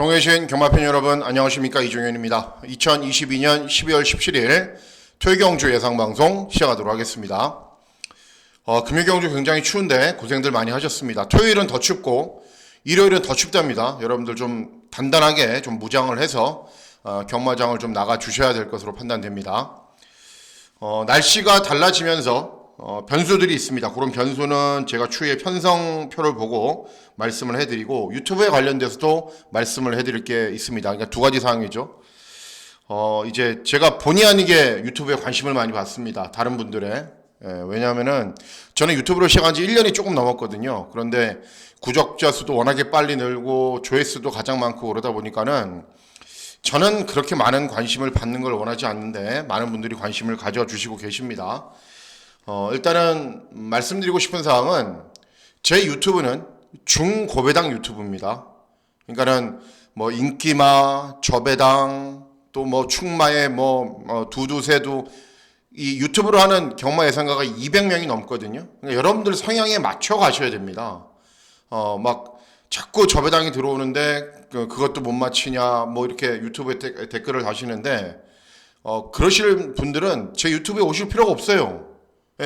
경외신 경마팬 여러분 안녕하십니까, 이종현입니다. 2022년 12월 17일 토요경주 예상방송 시작하도록 하겠습니다. 금요경주 굉장히 추운데 고생들 많이 하셨습니다. 토요일은 더 춥고 일요일은 더 춥답니다. 여러분들 좀 단단하게 좀 무장을 해서 경마장을 좀 나가 주셔야 될 것으로 판단됩니다. 날씨가 달라지면서 변수들이 있습니다. 그런 변수는 제가 추후에 편성표를 보고 말씀을 해드리고 유튜브에 관련돼서도 말씀을 해드릴 게 있습니다. 그러니까 두 가지 사항이죠. 이제 제가 본의 아니게 유튜브에 관심을 많이 받습니다. 다른 분들의. 왜냐하면은 저는 유튜브를 시작한 지 1년이 조금 넘었거든요. 그런데 구독자 수도 워낙에 빨리 늘고 조회수도 가장 많고 그러다 보니까는 저는 그렇게 많은 관심을 받는 걸 원하지 않는데 많은 분들이 관심을 가져주시고 계십니다. 일단은 말씀드리고 싶은 사항은 제 유튜브는 중고배당 유튜브입니다. 그러니까는 뭐 인기마, 저배당, 또 뭐 충마에 두두세두 이 유튜브로 하는 경마 예상가가 200명이 넘거든요. 그러니까 여러분들 성향에 맞춰 가셔야 됩니다. 막 자꾸 저배당이 들어오는데 그것도 못 맞히냐 뭐 이렇게 유튜브에 댓글을 다시는데 그러실 분들은 제 유튜브에 오실 필요가 없어요.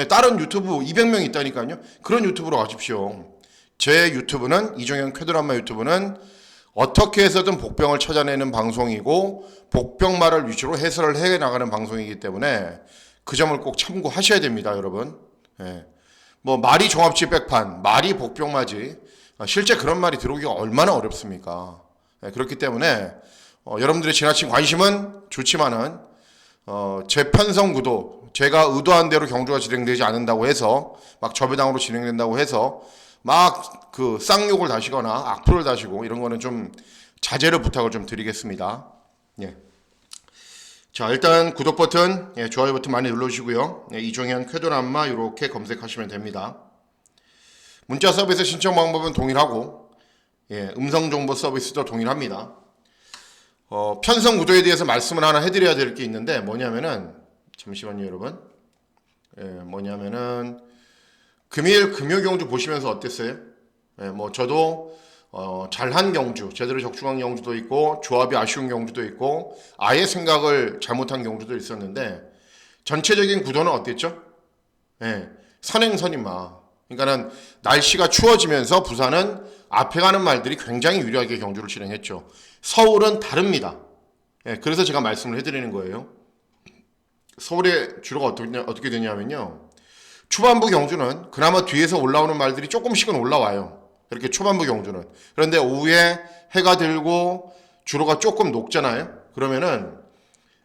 다른 유튜브 200명 있다니까요. 그런 유튜브로 가십시오. 제 유튜브는 이종현 쾌드란마 유튜브는 어떻게 해서든 복병을 찾아내는 방송이고 복병말을 위주로 해설을 해 나가는 방송이기 때문에 그 점을 꼭 참고하셔야 됩니다, 여러분. 뭐 말이 종합지 백판, 말이 복병마지 실제 그런 말이 들어오기가 얼마나 어렵습니까? 그렇기 때문에 여러분들의 지나친 관심은 좋지만은 제 편성 구도, 제가 의도한 대로 경주가 진행되지 않는다고 해서 막 저배당으로 진행된다고 해서 막 그 쌍욕을 다시거나 악플을 다시고 이런 거는 좀 자제를 부탁을 좀 드리겠습니다. 자, 일단 구독 버튼, 좋아요 버튼 많이 눌러주시고요. 이종현 쾌도란마 이렇게 검색하시면 됩니다. 문자 서비스 신청 방법은 동일하고 음성 정보 서비스도 동일합니다. 편성 구도에 대해서 말씀을 하나 해드려야 될 게 있는데 뭐냐면은 잠시만요, 여러분. 뭐냐면은 금요일 금요경주 보시면서 어땠어요? 뭐 저도 잘한 경주, 제대로 적중한 경주도 있고 조합이 아쉬운 경주도 있고 아예 생각을 잘못한 경주도 있었는데 전체적인 구도는 어땠죠? 선행선임마. 그러니까는 날씨가 추워지면서 부산은 앞에 가는 말들이 굉장히 유리하게 경주를 진행했죠. 서울은 다릅니다. 그래서 제가 말씀을 해드리는 거예요. 서울의 주로가 어떻게 되냐면요. 초반부 경주는 그나마 뒤에서 올라오는 말들이 조금씩은 올라와요. 이렇게 초반부 경주는. 그런데 오후에 해가 들고 주로가 조금 녹잖아요. 그러면은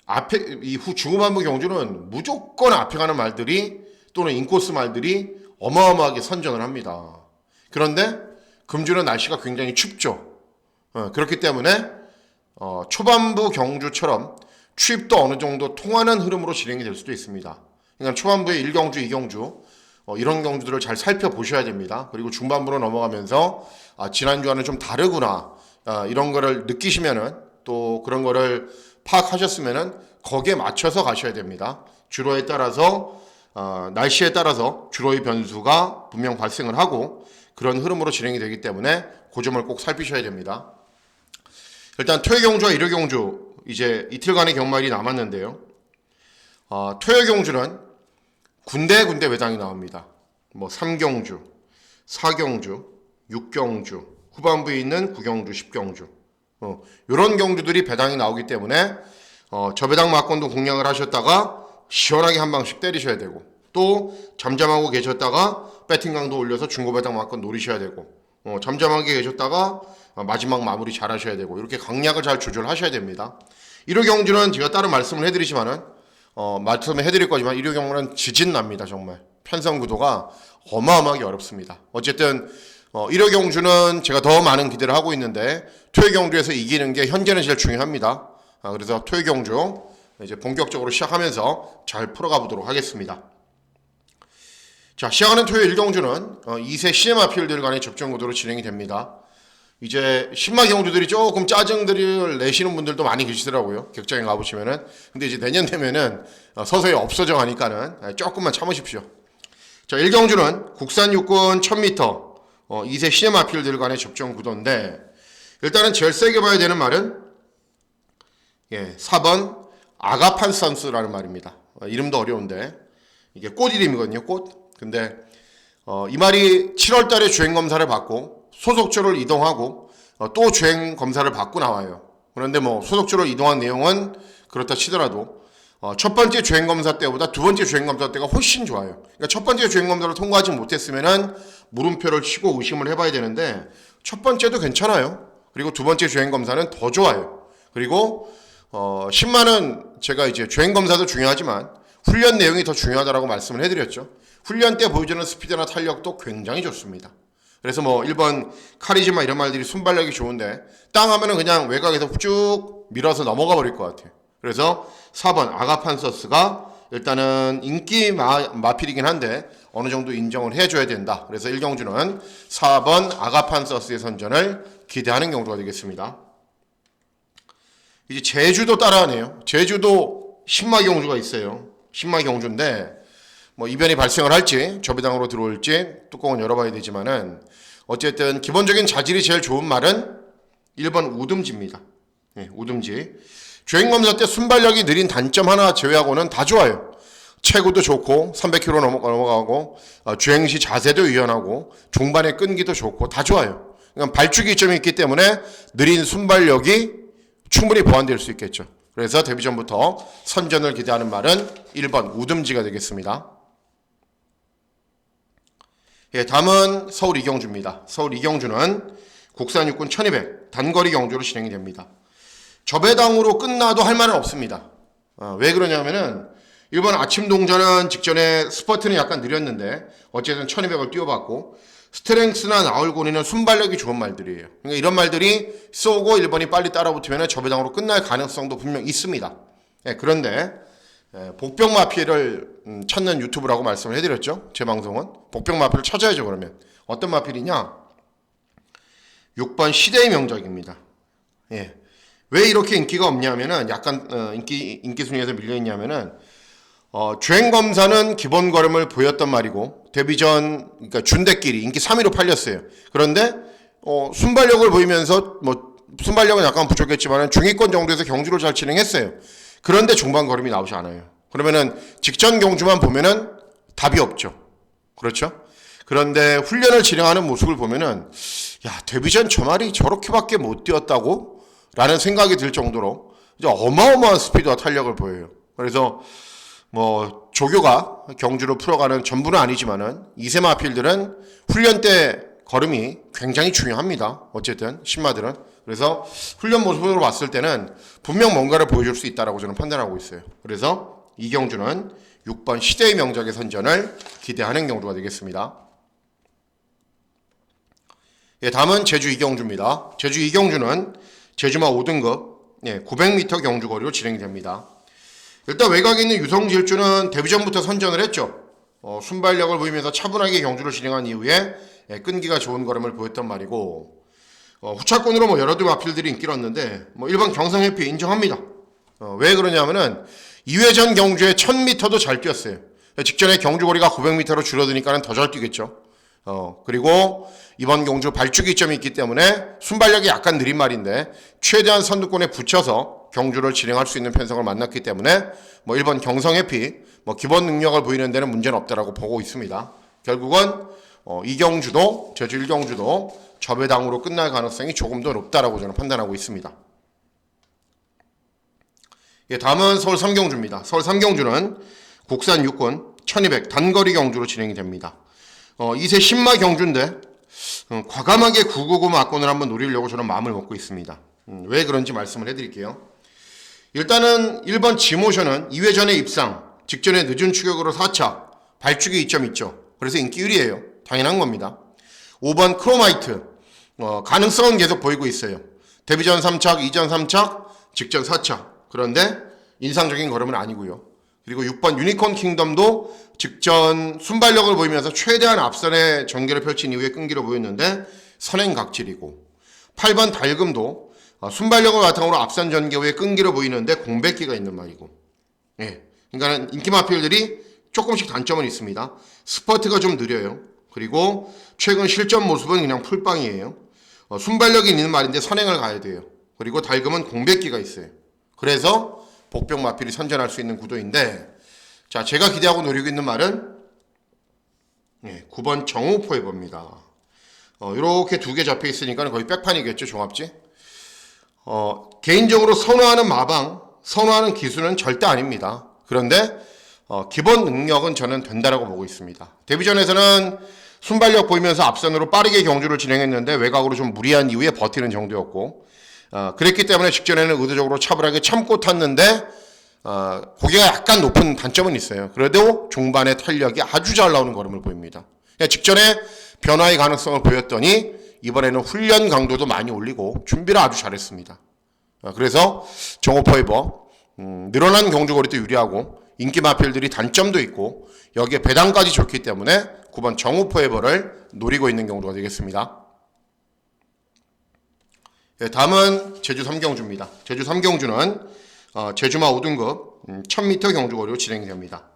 앞에 중후반부 경주는 무조건 앞에 가는 말들이 또는 인코스 말들이 어마어마하게 선전을 합니다. 그런데 금주는 날씨가 굉장히 춥죠. 그렇기 때문에 초반부 경주처럼 추입도 어느 정도 통하는 흐름으로 진행이 될 수도 있습니다. 그러니까 초반부에 1경주, 2경주 이런 경주들을 잘 살펴보셔야 됩니다. 그리고 중반부로 넘어가면서 지난주와는 좀 다르구나 이런 거를 느끼시면은 또 그런 거를 파악하셨으면은 거기에 맞춰서 가셔야 됩니다. 주로에 따라서 날씨에 따라서 주로의 변수가 분명 발생을 하고 그런 흐름으로 진행이 되기 때문에 그 점을 꼭 살피셔야 됩니다. 일단 토요경주와 일요경주 이제 이틀간의 경마일이 남았는데요. 토요경주는 군데 배당이 나옵니다. 뭐 3경주, 4경주, 6경주, 후반부에 있는 9경주, 10경주 이런 경주들이 배당이 나오기 때문에 저배당 막권도 공략을 하셨다가 시원하게 한 방씩 때리셔야 되고 또 잠잠하고 계셨다가 배팅강도 올려서 중고배당 막권 노리셔야 되고 잠잠하게 계셨다가 마지막 마무리 잘 하셔야 되고 이렇게 강약을 잘 조절하셔야 됩니다. 일요경주는 제가 따로 말씀을 해드리지만은 말씀을 해드릴 거지만 일요경주는 지진납니다. 정말 편성 구도가 어마어마하게 어렵습니다. 어쨌든 일요경주는 제가 더 많은 기대를 하고 있는데 토요경주에서 이기는 게 현재는 제일 중요합니다. 그래서 토요경주 이제 본격적으로 시작하면서 잘 풀어가 보도록 하겠습니다. 자, 시작하는 토요일 1경주는 2세 시네마 필드를 간의 접전 구도로 진행이 됩니다. 이제 신마 경주들이 조금 짜증들을 내시는 분들도 많이 계시더라고요. 객장에 가보시면은. 근데 이제 내년 되면은 서서히 없어져 가니까는 조금만 참으십시오. 자, 1경주는 국산 육군 1000m 2세 시네마 필드를 간의 접전 구도인데 일단은 제일 세게 봐야 되는 말은 4번 아가판선스라는 말입니다. 이름도 어려운데 이게 꽃 이름이거든요. 꽃. 근데 이 말이 7월 달에 주행 검사를 받고 소속주를 이동하고 또 주행 검사를 받고 나와요. 그런데 뭐 소속주로 이동한 내용은 그렇다 치더라도 첫 번째 주행 검사 때보다 두 번째 주행 검사 때가 훨씬 좋아요. 그러니까 첫 번째 주행 검사를 통과하지 못했으면은 물음표를 치고 의심을 해봐야 되는데 첫 번째도 괜찮아요. 그리고 두 번째 주행 검사는 더 좋아요. 그리고 10만원 제가 이제 주행 검사도 중요하지만 훈련 내용이 더 중요하다라고 말씀을 해드렸죠. 훈련 때 보여주는 스피드나 탄력도 굉장히 좋습니다. 그래서 뭐 1번 카리즈마 이런 말들이 순발력이 좋은데 땅 하면은 그냥 외곽에서 쭉 밀어서 넘어가 버릴 것 같아요. 그래서 4번 아가판서스가 일단은 인기 마필이긴 한데 어느 정도 인정을 해줘야 된다. 그래서 1경주는 4번 아가판서스의 선전을 기대하는 경주가 되겠습니다. 이제 제주도 따라하네요. 제주도 신마 경주가 있어요. 신마 경주인데 뭐 이변이 발생을 할지 저배당으로 들어올지 뚜껑은 열어봐야 되지만은 어쨌든 기본적인 자질이 제일 좋은 말은 1번 우듬지입니다. 우듬지. 주행검사 때 순발력이 느린 단점 하나 제외하고는 다 좋아요. 체구도 좋고 300km 넘어가고 주행 시 자세도 유연하고 종반의 끈기도 좋고 다 좋아요. 그러니까 발주기 점이 있기 때문에 느린 순발력이 충분히 보완될 수 있겠죠. 그래서 데뷔전부터 선전을 기대하는 말은 1번 우듬지가 되겠습니다. 다음은 서울 이경주입니다. 서울 이경주는 국산 육군 1200 단거리 경주로 진행이 됩니다. 저배당으로 끝나도 할 말은 없습니다. 왜 그러냐면은 1번 아침 동전은 직전에 스퍼트는 약간 느렸는데 어쨌든 1200을 뛰어봤고 스트렝스나 나올고니는 순발력이 좋은 말들이에요. 그러니까 이런 말들이 쏘고 1번이 빨리 따라붙으면 저배당으로 끝날 가능성도 분명 있습니다. 그런데 복병마필을 찾는 유튜브라고 말씀을 해드렸죠. 제 방송은 복병마필을 찾아야죠. 그러면 어떤 마필이냐? 6번 시대의 명작입니다. 왜 이렇게 인기가 없냐면은 약간 인기 순위에서 밀려있냐면은 주행검사는 기본 걸음을 보였단 말이고 데뷔전 그러니까 준대끼리 인기 3위로 팔렸어요. 그런데 순발력을 보이면서 뭐 순발력은 약간 부족했지만 중위권 정도에서 경주를 잘 진행했어요. 그런데 중반 걸음이 나오지 않아요. 그러면은 직전 경주만 보면은 답이 없죠. 그렇죠? 그런데 훈련을 진행하는 모습을 보면은 야 데뷔전 저 말이 저렇게밖에 못 뛰었다고? 라는 생각이 들 정도로 이제 어마어마한 스피드와 탄력을 보여요. 그래서 뭐 조교가 경주를 풀어가는 전부는 아니지만은 이세 마필들은 훈련 때 걸음이 굉장히 중요합니다. 어쨌든 신마들은. 그래서 훈련 모습으로 봤을 때는 분명 뭔가를 보여줄 수 있다라고 저는 판단하고 있어요. 그래서 이경주는 6번 시대의 명작의 선전을 기대하는 경주가 되겠습니다. 다음은 제주 이경주입니다. 제주 이경주는 제주마 5등급 900m 경주거리로 진행이 됩니다. 일단 외곽에 있는 유성질주는 데뷔전부터 선전을 했죠. 순발력을 보이면서 차분하게 경주를 진행한 이후에 끈기가 좋은 걸음을 보였단 말이고 후차권으로 뭐 여러 두 마필들이 인기를 얻는데 뭐 1번 경성해피 인정합니다. 왜 그러냐면은 2회전 경주에 1000m도 잘 뛰었어요. 직전에 경주거리가 900m로 줄어드니까는 더 잘 뛰겠죠. 그리고 이번 경주 발주기점이 있기 때문에 순발력이 약간 느린 말인데 최대한 선두권에 붙여서 경주를 진행할 수 있는 편성을 만났기 때문에 뭐 1번 경성해피 뭐 기본 능력을 보이는 데는 문제는 없다라고 보고 있습니다. 결국은 이경주도 제주 1경주도 저배당으로 끝날 가능성이 조금 더 높다라고 저는 판단하고 있습니다. 다음은 서울 3경주입니다. 서울 3경주는 국산 육군 1200 단거리 경주로 진행이 됩니다. 2세 신마 경주인데 과감하게 999 막권을 한번 노리려고 저는 마음을 먹고 있습니다. 왜 그런지 말씀을 해드릴게요. 일단은 1번 지모션은 2회전에 입상, 직전에 늦은 추격으로 4차, 발주기 2점 있죠. 그래서 인기 1위예요. 당연한 겁니다. 5번 크로마이트, 가능성은 계속 보이고 있어요. 데뷔전 3착, 이전 3착, 직전 4차. 그런데 인상적인 걸음은 아니고요. 그리고 6번 유니콘 킹덤도 직전 순발력을 보이면서 최대한 앞선의 전개를 펼친 이후에 끈기로 보였는데 선행각질이고 8번 달금도 순발력을 바탕으로 앞선 전개 후에 끈기로 보이는데 공백기가 있는 말이고 그러니까 인기 마필들이 조금씩 단점은 있습니다. 스퍼트가 좀 느려요. 그리고 최근 실전 모습은 그냥 풀빵이에요. 순발력이 있는 말인데 선행을 가야 돼요. 그리고 달금은 공백기가 있어요. 그래서 복병 마필이 선전할 수 있는 구도인데, 자, 제가 기대하고 노리고 있는 말은 9번 정우포에버입니다. 이렇게 두 개 잡혀 있으니까 거의 백판이겠죠, 종합지. 개인적으로 선호하는 마방, 선호하는 기수는 절대 아닙니다. 그런데 기본 능력은 저는 된다라고 보고 있습니다. 데뷔전에서는 순발력 보이면서 앞선으로 빠르게 경주를 진행했는데 외곽으로 좀 무리한 이후에 버티는 정도였고, 그랬기 때문에 직전에는 의도적으로 차분하게 참고 탔는데 고개가 약간 높은 단점은 있어요. 그래도 중반에 탄력이 아주 잘 나오는 걸음을 보입니다. 직전에 변화의 가능성을 보였더니 이번에는 훈련 강도도 많이 올리고 준비를 아주 잘했습니다. 그래서 정오포에버 늘어난 경주거리도 유리하고 인기 마필들이 단점도 있고 여기에 배당까지 좋기 때문에 9번 정오포에버를 노리고 있는 경우가 되겠습니다. 다음은 제주 3경주입니다. 제주 3경주는 제주마 5등급 1000m 경주거리로 진행됩니다.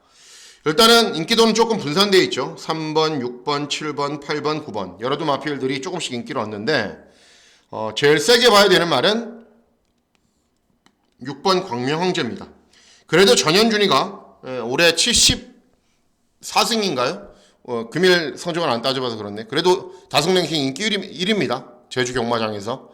일단은 인기도는 조금 분산되어 있죠. 3번, 6번, 7번, 8번, 9번 여러 두 마필들이 조금씩 인기를 얻는데 제일 세게 봐야 되는 말은 6번 광명황제입니다. 그래도 전현준이가 올해 74승인가요? 금일 성적을 안 따져봐서 그렇네. 그래도 다승랭킹 인기 1위입니다. 제주 경마장에서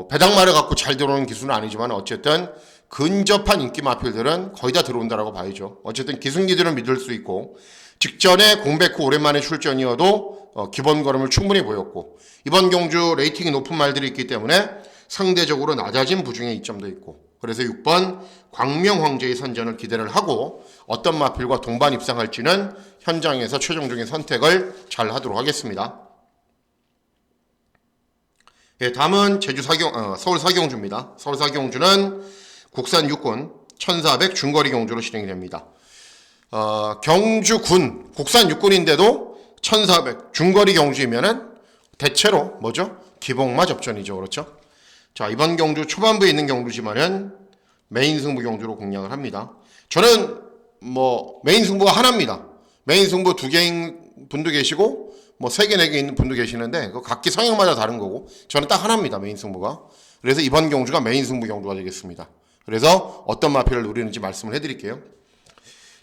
배당말을 갖고 잘 들어오는 기수는 아니지만 어쨌든 근접한 인기 마필들은 거의 다 들어온다라고 봐야죠. 어쨌든 기승기들은 믿을 수 있고 직전에 공백 후 오랜만에 출전이어도 기본 걸음을 충분히 보였고 이번 경주 레이팅이 높은 말들이 있기 때문에 상대적으로 낮아진 부중의 이점도 있고 그래서 6번 광명황제의 선전을 기대를 하고 어떤 마필과 동반 입상할지는 현장에서 최종적인 선택을 잘 하도록 하겠습니다. 다음은 서울 사경주입니다. 서울 사경주는 국산 육군 1400 중거리 경주로 진행이 됩니다. 경주군, 국산 육군인데도 1400 중거리 경주이면은 대체로 뭐죠? 기복마 접전이죠. 그렇죠? 자, 이번 경주 초반부에 있는 경주지만은 메인 승부 경주로 공략을 합니다. 저는 메인 승부가 하나입니다. 메인 승부 2개인 분도 계시고 3개, 4개 있는 분도 계시는데 각기 성향마다 다른 거고 저는 딱 하나입니다. 메인 승부가. 그래서 이번 경주가 메인 승부 경주가 되겠습니다. 그래서 어떤 마필을 노리는지 말씀을 해드릴게요.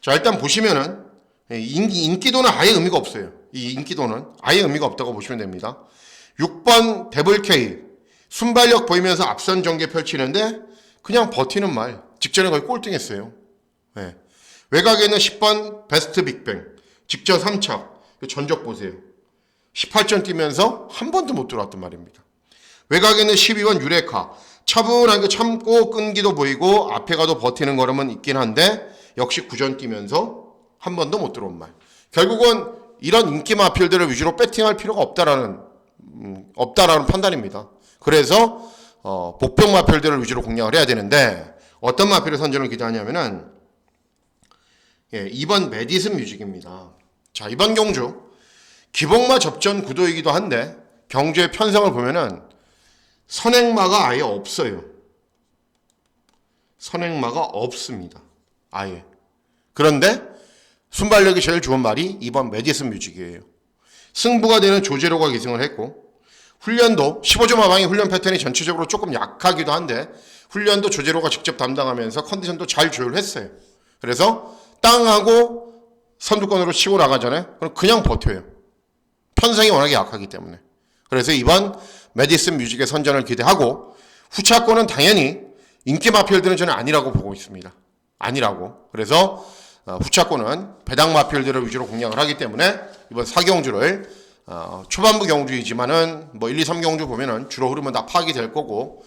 자, 일단 보시면은 인기도는 아예 의미가 없어요. 이 인기도는 아예 의미가 없다고 보시면 됩니다. 6번 데블K 순발력 보이면서 앞선 전개 펼치는데 그냥 버티는 말. 직전에 거의 꼴등했어요. 네. 외곽에는 10번 베스트 빅뱅 직전 3차 전적 보세요. 18점 뛰면서 한 번도 못 들어왔단 말입니다. 외곽에는 12번 유레카 차분하게 참고 끈기도 보이고 앞에 가도 버티는 걸음은 있긴 한데 역시 9전 뛰면서 한 번도 못 들어온 말. 결국은 이런 인기 마필들을 위주로 배팅할 필요가 없다라는 판단입니다. 그래서 복병 마필들을 위주로 공략을 해야 되는데 어떤 마필의 선전을 기대하냐면은 2번 메디슨 뮤직입니다. 자, 이번 경주 기복마 접전 구도이기도 한데 경주의 편성을 보면은 선행마가 아예 없어요. 선행마가 없습니다. 아예. 그런데 순발력이 제일 좋은 말이 2번 메디슨 뮤직이에요. 승부가 되는 조제로가 기승을 했고 훈련도 15조 마방의 훈련 패턴이 전체적으로 조금 약하기도 한데 훈련도 조제로가 직접 담당하면서 컨디션도 잘 조율했어요. 그래서 땅하고 선두권으로 치고 나가잖아요. 그럼 그냥 버텨요. 편성이 워낙에 약하기 때문에. 그래서 이번 메디슨 뮤직의 선전을 기대하고 후차권은 당연히 인기 마필들은 저는 아니라고 보고 있습니다. 아니라고. 그래서 후차권은 배당 마필들을 위주로 공략을 하기 때문에 이번 4경주를 초반부 경주이지만은 1, 2, 3경주 보면은 주로 흐름은 다 파악이 될 거고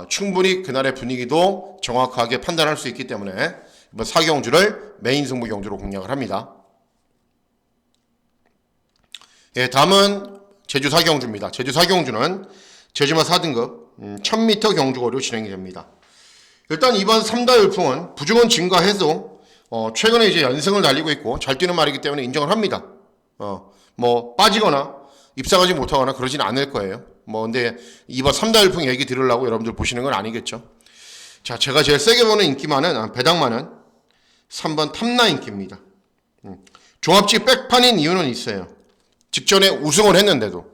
충분히 그날의 분위기도 정확하게 판단할 수 있기 때문에 이번 4경주를 메인 승부 경주로 공략을 합니다. 다음은 제주 4경주입니다. 제주 4경주는 제주마 4등급 1000m 경주거리로 진행이 됩니다. 일단 이번 3다 열풍은 부중은 증가해도 최근에 이제 연승을 달리고 있고 잘 뛰는 말이기 때문에 인정을 합니다. 빠지거나 입상하지 못하거나 그러진 않을 거예요. 근데 이번 3다 열풍 얘기 들으려고 여러분들 보시는 건 아니겠죠. 자, 제가 제일 세게 보는 인기만은 배당만은 3번 탐나 인기입니다. 종합지 백판인 이유는 있어요. 직전에 우승을 했는데도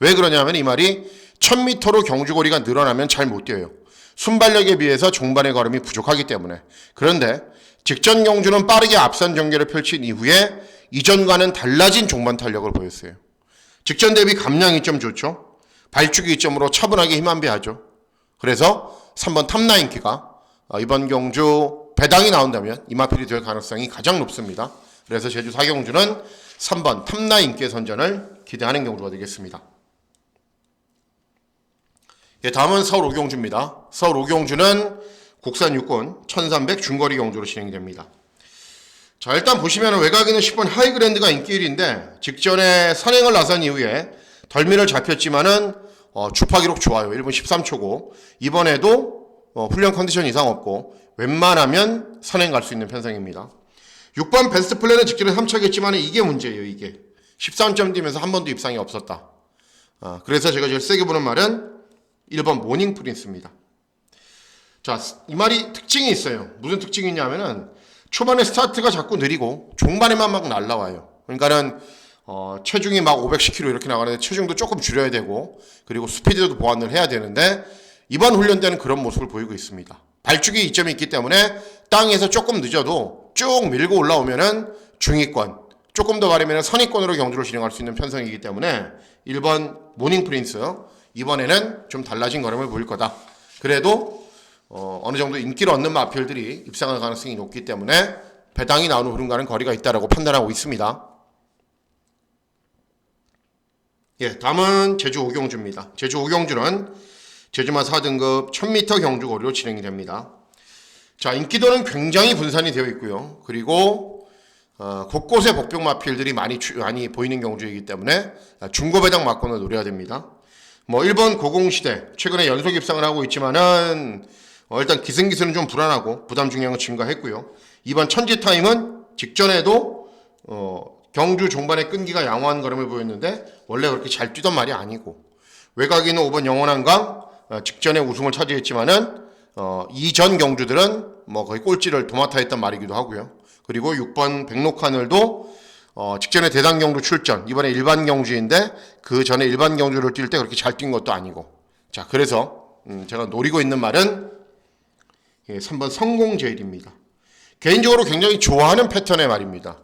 왜 그러냐면 이 말이 1000m로 경주거리가 늘어나면 잘 못 뛰어요. 순발력에 비해서 종반의 걸음이 부족하기 때문에. 그런데 직전 경주는 빠르게 앞선 전개를 펼친 이후에 이전과는 달라진 종반 탄력을 보였어요. 직전 대비 감량이 좀 좋죠. 발주기 이점으로 차분하게 힘안배하죠. 그래서 3번 탑라인키가 이번 경주 배당이 나온다면 이마필이 될 가능성이 가장 높습니다. 그래서 제주 4경주는 3번 탑라인키의 선전을 기대하는 경주가 되겠습니다. 예, 다음은 서울 5경주입니다. 서울 5경주는 국산 육군 1300 중거리 경주로 진행이 됩니다. 자, 일단 보시면 외곽에는 10번 하이그랜드가 인기 1위인데 직전에 선행을 나선 이후에 덜미를 잡혔지만은 주파 기록 좋아요. 1분 13초고 이번에도 훈련 컨디션 이상 없고 웬만하면 선행 갈 수 있는 편성입니다. 6번 베스트 플랜은 직전에 3차겠지만 이게 문제예요. 이게 13점 뛰면서 한 번도 입상이 없었다. 그래서 제가 제일 세게 보는 말은 1번 모닝 프린스입니다. 자, 이 말이 특징이 있어요. 무슨 특징이 있냐면은 초반에 스타트가 자꾸 느리고 종반에만 막 날라와요. 그러니까는 체중이 막 510kg 이렇게 나가는데 체중도 조금 줄여야 되고 그리고 스피드도 보완을 해야 되는데 이번 훈련 때는 그런 모습을 보이고 있습니다. 발주기 이점이 있기 때문에 땅에서 조금 늦어도 쭉 밀고 올라오면은 중위권, 조금 더 가리면 선위권으로 경주를 진행할 수 있는 편성이기 때문에 1번 모닝 프린스 이번에는 좀 달라진 걸음을 보일 거다. 그래도 어느 정도 인기를 얻는 마필들이 입상할 가능성이 높기 때문에 배당이 나오는 흐름과는 거리가 있다라고 판단하고 있습니다. 예, 다음은 제주 5경주입니다. 제주 5경주는 제주마 4등급 1000m 경주 거리로 진행이 됩니다. 자, 인기도는 굉장히 분산이 되어 있고요. 그리고 곳곳에 복병 마필들이 많이 보이는 경주이기 때문에 중고 배당 막권을 노려야 됩니다. 1번 고공시대 최근에 연속 입상을 하고 있지만은 일단 기승기승은 좀 불안하고 부담 중량은 증가했고요. 2번 천지타임은 직전에도 경주 종반의 끈기가 양호한 걸음을 보였는데 원래 그렇게 잘 뛰던 말이 아니고 외곽에 있는 5번 영원한강 직전에 우승을 차지했지만은 이전 경주들은 거의 꼴찌를 도맡아 했던 말이기도 하고요. 그리고 6번 백록하늘도 직전에 대단 경주 출전, 이번에 일반 경주인데 그 전에 일반 경주를 뛸 때 그렇게 잘 뛴 것도 아니고. 자, 그래서 제가 노리고 있는 말은 3번 성공제일입니다. 개인적으로 굉장히 좋아하는 패턴의 말입니다.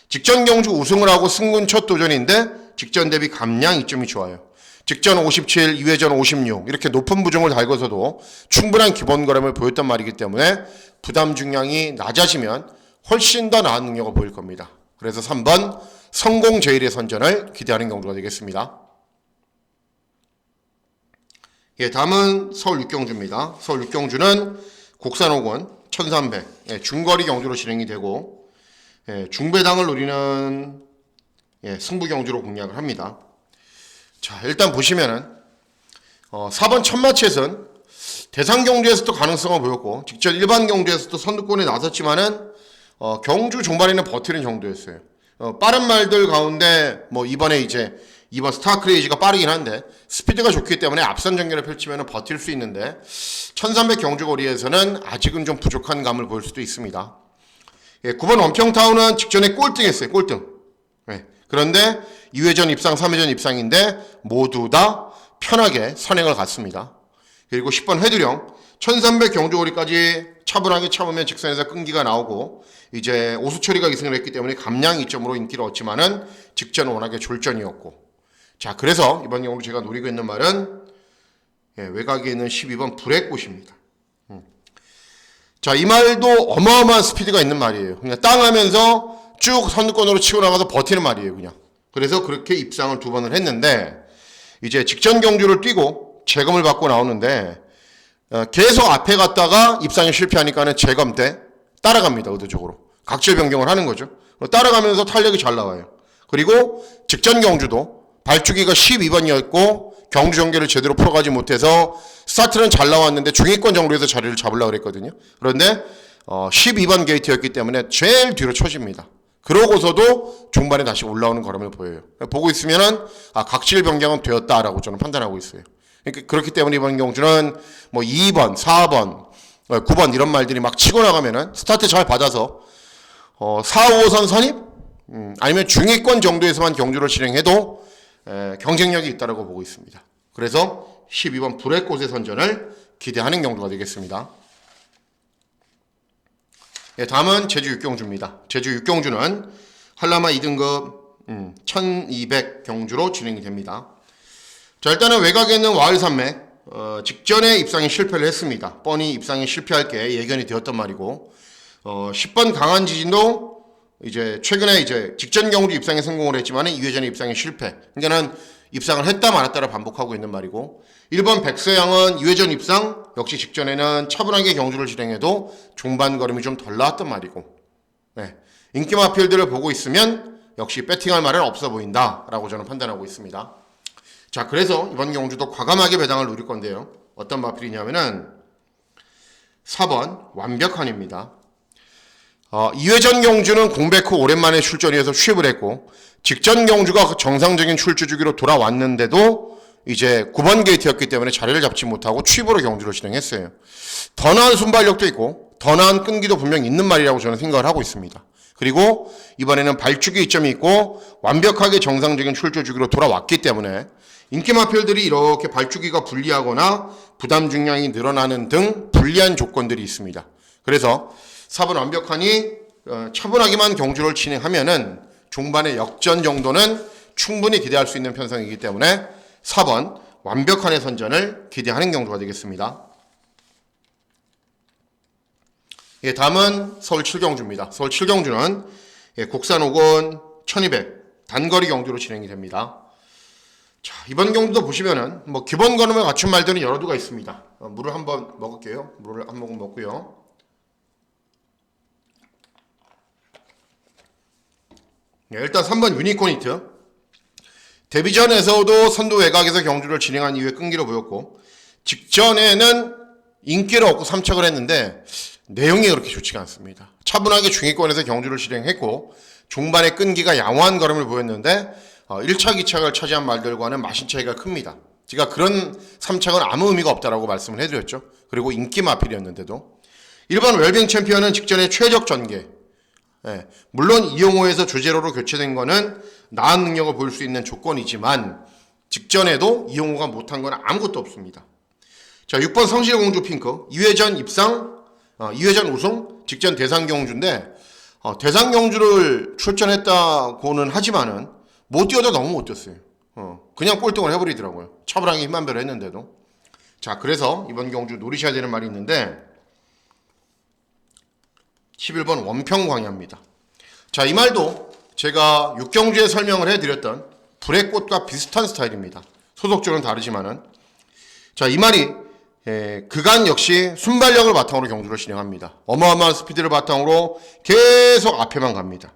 직전 경주 우승을 하고 승군 첫 도전인데 직전 대비 감량 이점이 좋아요. 직전 57, 2회전 56 이렇게 높은 부종을 달고서도 충분한 기본 걸음을 보였단 말이기 때문에 부담 중량이 낮아지면 훨씬 더 나은 능력을 보일 겁니다. 그래서 3번 성공제일의 선전을 기대하는 경주가 되겠습니다. 예, 다음은 서울 6경주입니다. 서울 6경주는 국산 5군 1300 중거리 경주로 진행이 되고 중배당을 노리는 승부 경주로 공략을 합니다. 자, 일단 보시면은 4번 천마챗은 대상 경주에서도 가능성을 보였고 직전 일반 경주에서도 선두권에 나섰지만은 경주 종반에는 버티는 정도였어요. 빠른 말들 가운데 이번에 이제 2번 스타크레이지가 빠르긴 한데 스피드가 좋기 때문에 앞선 전개를 펼치면 버틸 수 있는데 1300 경주거리에서는 아직은 좀 부족한 감을 보일 수도 있습니다. 9번 원평타운은 직전에 꼴등했어요. 꼴등. 그런데 2회전 입상, 3회전 입상인데 모두 다 편하게 선행을 갔습니다. 그리고 10번 회두령 1300 경주거리까지 차분하게 참으면 직선에서 끈기가 나오고 이제 오수 처리가 이승을 했기 때문에 감량 이점으로 인기를 얻지만은 직전은 워낙에 졸전이었고. 자, 그래서 이번 경우로 제가 노리고 있는 말은 외곽에 있는 12번 브레꽃입니다. 자, 이 말도 어마어마한 스피드가 있는 말이에요. 그냥 땅 하면서 쭉 선두권으로 치고 나가서 버티는 말이에요, 그냥. 그래서 그렇게 입상을 2번을 했는데 이제 직전 경주를 뛰고 재검을 받고 나오는데 계속 앞에 갔다가 입상에 실패하니까는 재검 때 따라갑니다. 의도적으로 각질 변경을 하는 거죠. 따라가면서 탄력이 잘 나와요. 그리고 직전 경주도 발주기가 12번이었고 경주 전개를 제대로 풀어가지 못해서 스타트는 잘 나왔는데 중위권 정도에서 자리를 잡으려고 그랬거든요. 그런데 12번 게이트였기 때문에 제일 뒤로 쳐집니다. 그러고서도 중반에 다시 올라오는 걸음을 보여요. 보고 있으면은 각질 변경은 되었다라고 저는 판단하고 있어요. 그렇기 때문에 이번 경주는 2번, 4번, 9번 이런 말들이 막 치고 나가면은 스타트 잘 받아서 4, 5호선 선입 아니면 중위권 정도에서만 경주를 진행해도 경쟁력이 있다고 보고 있습니다. 그래서 12번 불의 꽃의 선전을 기대하는 경주가 되겠습니다. 예, 다음은 제주 6경주입니다. 제주 6경주는 한라마 2등급 1200 경주로 진행이 됩니다. 자, 일단은 외곽에 있는 와을산맥 직전에 입상에 실패를 했습니다. 뻔히 입상에 실패할 게 예견이 되었단 말이고 10번 강한 지진도 이제 최근에 이제 직전 경주 입상에 성공을 했지만 2회전에 입상에 실패. 그러니까는 입상을 했다 말았다를 반복하고 있는 말이고 1번 백서양은 2회전 입상 역시 직전에는 차분하게 경주를 진행해도 종반 걸음이 좀 덜 나왔단 말이고 네. 인기 마필드를 보고 있으면 역시 배팅할 말은 없어 보인다라고 저는 판단하고 있습니다. 자, 그래서 이번 경주도 과감하게 배당을 노릴 건데요. 어떤 마필이냐면은 4번 완벽한입니다. 2회전 경주는 공백 후 오랜만에 출전해서 취입을 했고 직전 경주가 정상적인 출주 주기로 돌아왔는데도 이제 9번 게이트였기 때문에 자리를 잡지 못하고 취입으로 경주를 진행했어요. 더 나은 순발력도 있고 더 나은 끈기도 분명 있는 말이라고 저는 생각을 하고 있습니다. 그리고 이번에는 발주기 이점이 있고 완벽하게 정상적인 출주 주기로 돌아왔기 때문에 인기 마필들이 이렇게 발주기가 불리하거나 부담 중량이 늘어나는 등 불리한 조건들이 있습니다. 그래서 4번 완벽하니 차분하게만 경주를 진행하면은 종반의 역전 정도는 충분히 기대할 수 있는 편성이기 때문에 4번 완벽한의 선전을 기대하는 경주가 되겠습니다. 예, 다음은 서울 7경주입니다. 서울 7경주는 국산 5권 1200 단거리 경주로 진행이 됩니다. 자, 이번 경주도 보시면은 뭐 기본 걸음을 갖춘 말들은 여러 두가 있습니다. 물을 한번 먹을게요. 물을 한 모금 먹고요. 네, 일단 3번 유니콘 히트. 데뷔전에서도 선두 외곽에서 경주를 진행한 이후에 끈기를 보였고 직전에는 인기를 얻고 3착을 했는데 내용이 그렇게 좋지가 않습니다. 차분하게 중위권에서 경주를 진행했고 종반의 끈기가 양호한 걸음을 보였는데 1착, 2착을 차지한 말들과는 마신 차이가 큽니다. 제가 그런 3착은 아무 의미가 없다라고 말씀을 해드렸죠. 그리고 인기 마필이었는데도 1번 웰빙 챔피언은 직전에 최적 전개 물론 이용호에서 조제로로 교체된 거는 나은 능력을 보일 수 있는 조건이지만 직전에도 이용호가 못한 건 아무것도 없습니다. 자, 6번 성실공주 핑크 2회전 입상 2회전 우승 직전 대상경주인데 대상경주를 출전했다고는 하지만은 못 뛰어도 너무 못 뛰었어요. 그냥 꼴등을 해버리더라고요. 차분하게 힘만 배로 했는데도. 자, 그래서 이번 경주 노리셔야 되는 말이 있는데 11번 원평광야입니다. 자, 이 말도 제가 6경주에 설명을 해드렸던 불의 꽃과 비슷한 스타일입니다. 소속주는 다르지만은 자, 이 말이 그간 역시 순발력을 바탕으로 경주를 진행합니다. 어마어마한 스피드를 바탕으로 계속 앞에만 갑니다.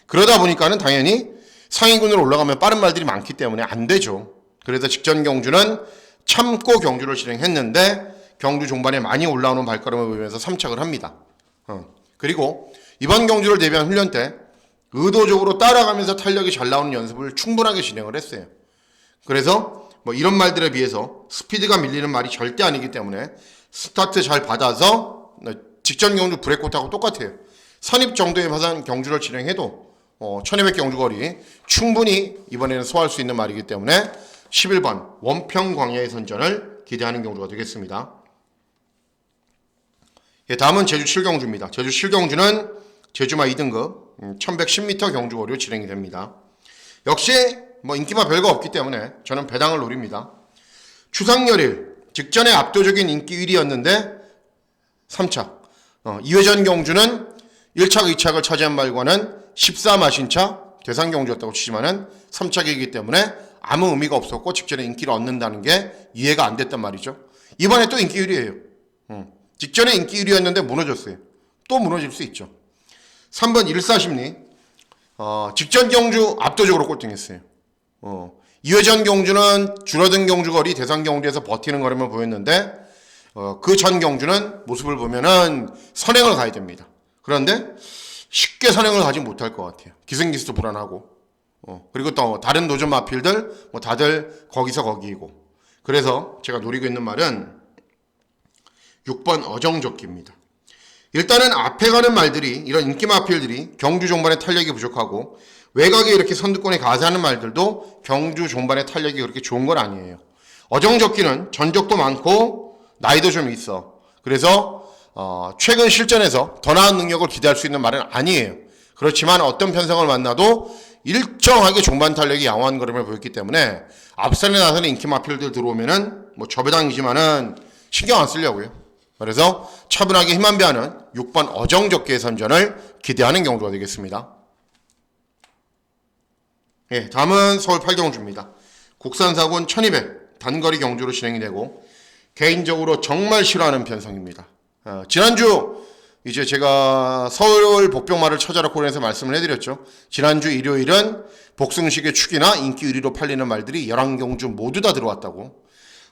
그러다 보니까는 당연히 상위군으로 올라가면 빠른 말들이 많기 때문에 안 되죠. 그래서 직전 경주는 참고 경주를 진행했는데 경주 종반에 많이 올라오는 발걸음을 보이면서 3착을 합니다. 그리고 이번 경주를 대비한 훈련 때 의도적으로 따라가면서 탄력이 잘 나오는 연습을 충분하게 진행을 했어요. 그래서 뭐 이런 말들에 비해서 스피드가 밀리는 말이 절대 아니기 때문에 스타트 잘 받아서 직전 경주 브레이크하고 똑같아요. 선입 정도의 화산 경주를 진행해도 1200 경주거리 충분히 이번에는 소화할 수 있는 말이기 때문에 11번 원평광야의 선전을 기대하는 경주가 되겠습니다. 예, 다음은 제주 7경주입니다. 제주 7경주는 제주마 2등급 1110m 경주거리로 진행이 됩니다. 역시 뭐 인기가 별거 없기 때문에 저는 배당을 노립니다. 추상열일 직전에 압도적인 인기 1위였는데 3착 2회전 경주는 1착, 2착을 차지한 말과는 14마신차 대상 경주였다고 치지만은 3착이기 때문에 아무 의미가 없었고 직전에 인기를 얻는다는 게 이해가 안 됐단 말이죠. 이번에 또 인기 1위예요. 직전에 인기 1위였는데 무너졌어요. 또 무너질 수 있죠. 3번 14심리 직전 경주 압도적으로 꼴등했어요. 2회전 경주는 줄어든 경주거리 대상 경주에서 버티는 걸음을 보였는데 그 전 경주는 모습을 보면은 선행을 가야 됩니다. 그런데 쉽게 선행을 가지 못할 것 같아요. 기승기수도 불안하고 그리고 또 다른 도전 마필들 뭐 다들 거기서 거기이고 그래서 제가 노리고 있는 말은 6번 어정조끼입니다. 일단은 앞에 가는 말들이, 이런 인기 마필들이 경주 종반의 탄력이 부족하고, 외곽에 이렇게 선두권에 가세하는 말들도 경주 종반의 탄력이 그렇게 좋은 건 아니에요. 어정적기는 전적도 많고 나이도 좀 있어. 그래서 최근 실전에서 더 나은 능력을 기대할 수 있는 말은 아니에요. 그렇지만 어떤 편성을 만나도 일정하게 종반 탄력이 양호한 걸음을 보였기 때문에 앞선에 나서는 인기 마필들 들어오면은 뭐 저배당이지만은 신경 안 쓰려고요. 그래서 차분하게 힘 안 배하는 6번 어정적기의 선전을 기대하는 경주가 되겠습니다. 예, 다음은 서울 8경주입니다. 국산사군 1200 단거리 경주로 진행이 되고 개인적으로 정말 싫어하는 편성입니다. 지난주 이제 제가 서울 복병마를 찾아라 코너에서 말씀을 해드렸죠. 지난주 일요일은 복승식의 축이나 인기 1위로 팔리는 말들이 11경주 모두 다 들어왔다고.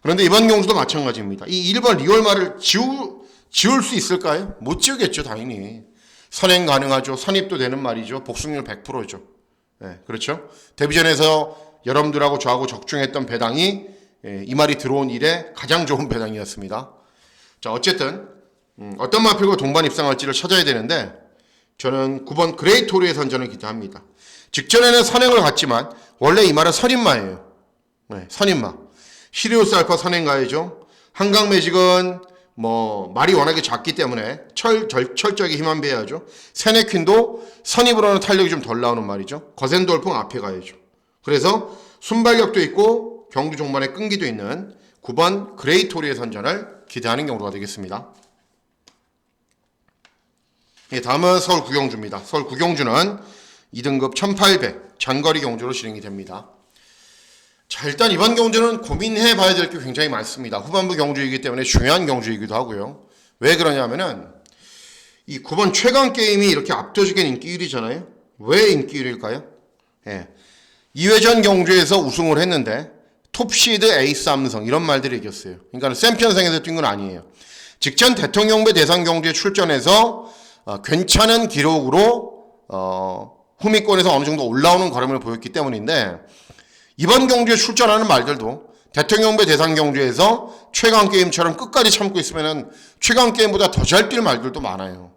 그런데 이번 경주도 마찬가지입니다. 이 1번 리월말을 지울 수 있을까요? 못 지우겠죠, 당연히. 선행 가능하죠. 선입도 되는 말이죠. 복승률 100%죠. 네, 그렇죠. 데뷔전에서 여러분들하고 저하고 적중했던 배당이 이 말이 들어온 이래 가장 좋은 배당이었습니다. 자, 어쨌든 어떤 마필과 동반 입상할지를 찾아야 되는데 저는 9번 그레이토르의 선전을 기대합니다. 직전에는 선행을 갔지만 원래 이 말은 선임마예요. 네, 선임마. 시리우스 알파 선행 가야죠. 한강 매직은 뭐 말이 워낙에 작기 때문에 철저하게 힘 안 배야죠. 세네퀸도 선입으로는 탄력이 좀 덜 나오는 말이죠. 거센돌풍 앞에 가야죠. 그래서 순발력도 있고 경주 종반의 끈기도 있는 9번 그레이토리의 선전을 기대하는 경우가 되겠습니다. 예, 다음은 서울 구경주입니다. 서울 구경주는 2등급 1800 장거리 경주로 진행이 됩니다. 자, 일단 이번 경주는 고민해 봐야 될 게 굉장히 많습니다. 후반부 경주이기 때문에 중요한 경주이기도 하고요. 왜 그러냐면은 이 9번 최강 게임이 이렇게 압도적인 인기 1위잖아요. 왜 인기 1위일까요? 예. 2회전 경주에서 우승을 했는데 톱시드 에이스 삼성 이런 말들이 이겼어요. 그러니까 샘편성에서 뛴 건 아니에요. 직전 대통령배 대상 경주에 출전해서 괜찮은 기록으로 후미권에서 어느 정도 올라오는 걸음을 보였기 때문인데 이번 경주에 출전하는 말들도 대통령배 대상 경주에서 최강게임처럼 끝까지 참고 있으면 최강게임보다 더 잘 뛸 말들도 많아요.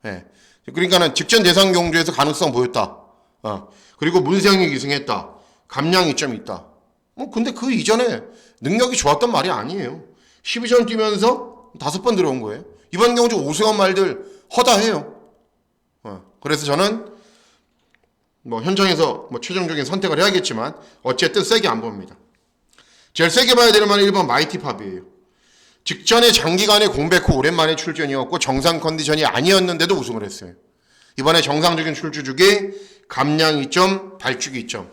예. 그러니까는 직전 대상 경주에서 가능성 보였다. 그리고 문세영이 기승했다. 감량이 좀 있다. 뭐 근데 그 이전에 능력이 좋았던 말이 아니에요. 12전 뛰면서 5번 들어온 거예요. 이번 경주 오승환 말들 허다해요. 그래서 저는 뭐 현장에서 뭐 최종적인 선택을 해야겠지만 어쨌든 세게 안 봅니다. 제일 세게 봐야 되는 말은 1번 마이티팝이에요. 직전에 장기간의 공백 후 오랜만에 출전이었고 정상 컨디션이 아니었는데도 우승을 했어요. 이번에 정상적인 출주주기, 감량 2점, 발주기 2점.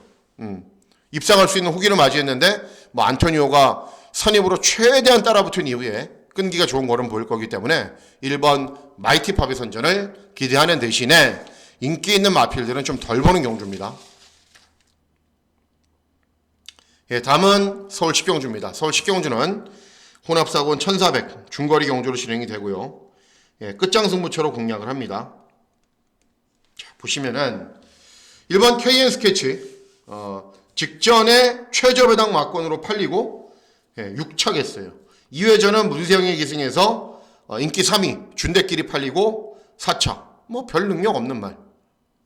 입상할 수 있는 후기를 맞이했는데 뭐 안토니오가 선입으로 최대한 따라붙은 이후에 끈기가 좋은 걸음 보일 거기 때문에 1번 마이티팝의 선전을 기대하는 대신에 인기 있는 마필들은 좀 덜 보는 경주입니다. 예, 다음은 서울 10경주입니다. 서울 10경주는 혼합사군 1400 중거리 경주로 진행이 되고요. 예, 끝장승부처로 공략을 합니다. 자, 보시면은 1번 KN 스케치 직전에 최저배당 막권으로 팔리고 6착했어요. 2회전은 문세영이 기승해서 인기 3위 준대끼리 팔리고 4착. 뭐 별 능력 없는 말.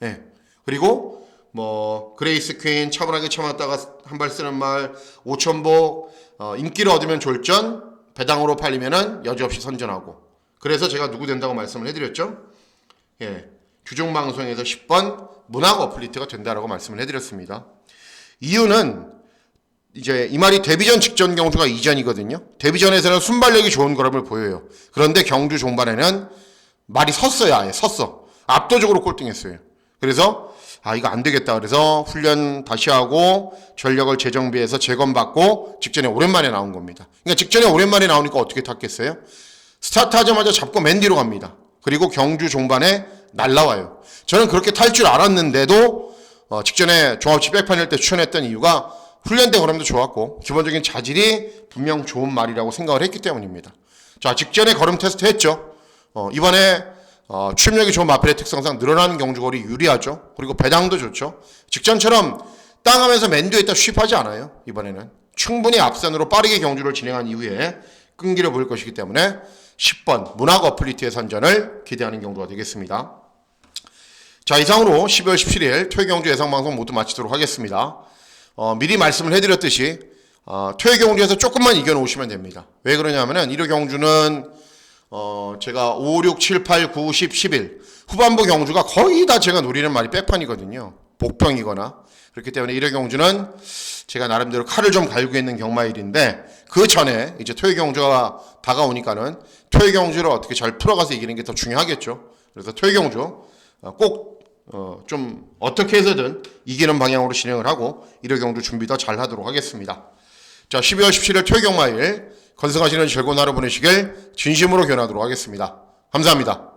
예. 그리고 뭐 그레이스 퀸 차분하게 참았다가 한 발 쓰는 말, 오천복 인기를 얻으면 졸전, 배당으로 팔리면은 여지없이 선전하고. 그래서 제가 누구 된다고 말씀을 해드렸죠. 예. 주종 방송에서 10번 문학 어플리트가 된다라고 말씀을 해드렸습니다. 이유는 이제 이 말이 데뷔전 직전 경주가 이전이거든요. 데뷔전에서는 순발력이 좋은 걸음을 보여요. 그런데 경주 종반에는 말이 섰어요. 아예 섰어. 압도적으로 꼴등했어요. 그래서 이거 안 되겠다. 그래서 훈련 다시 하고 전력을 재정비해서 재검받고 직전에 오랜만에 나온 겁니다. 그러니까 직전에 오랜만에 나오니까 어떻게 탔겠어요? 스타트 하자마자 잡고 맨 뒤로 갑니다. 그리고 경주 종반에 날라와요. 저는 그렇게 탈 줄 알았는데도 직전에 종합치 백판일 때 추천했던 이유가 훈련된 걸음도 좋았고 기본적인 자질이 분명 좋은 말이라고 생각을 했기 때문입니다. 자, 직전에 걸음 테스트 했죠. 이번에 취업력이 좋은 마필의 특성상 늘어나는 경주거리 유리하죠. 그리고 배당도 좋죠. 직전처럼 땅하면서 맨 뒤에 있다 쉽하지 않아요. 이번에는 충분히 앞선으로 빠르게 경주를 진행한 이후에 끈기를 보일 것이기 때문에 10번 문학 어플리티의 선전을 기대하는 경주가 되겠습니다. 자, 이상으로 12월 17일 토요경주 예상방송 모두 마치도록 하겠습니다. 미리 말씀을 해드렸듯이 토요경주에서 조금만 이겨놓으시면 됩니다. 왜 그러냐면은 1호 경주는 제가 5, 6, 7, 8, 9, 10, 11 후반부 경주가 거의 다 제가 노리는 말이 백판이거든요. 복병이거나. 그렇기 때문에 1호 경주는 제가 나름대로 칼을 좀 갈고 있는 경마일인데 그 전에 이제 토요 경주가 다가오니까는 토요 경주를 어떻게 잘 풀어가서 이기는 게 더 중요하겠죠. 그래서 토요 경주 꼭 좀 어떻게 해서든 이기는 방향으로 진행을 하고 1호 경주 준비 더 잘 하도록 하겠습니다. 자, 12월 17일 토요 경마일 건승하시는 즐거운 하루 보내시길 진심으로 기원하도록 하겠습니다. 감사합니다.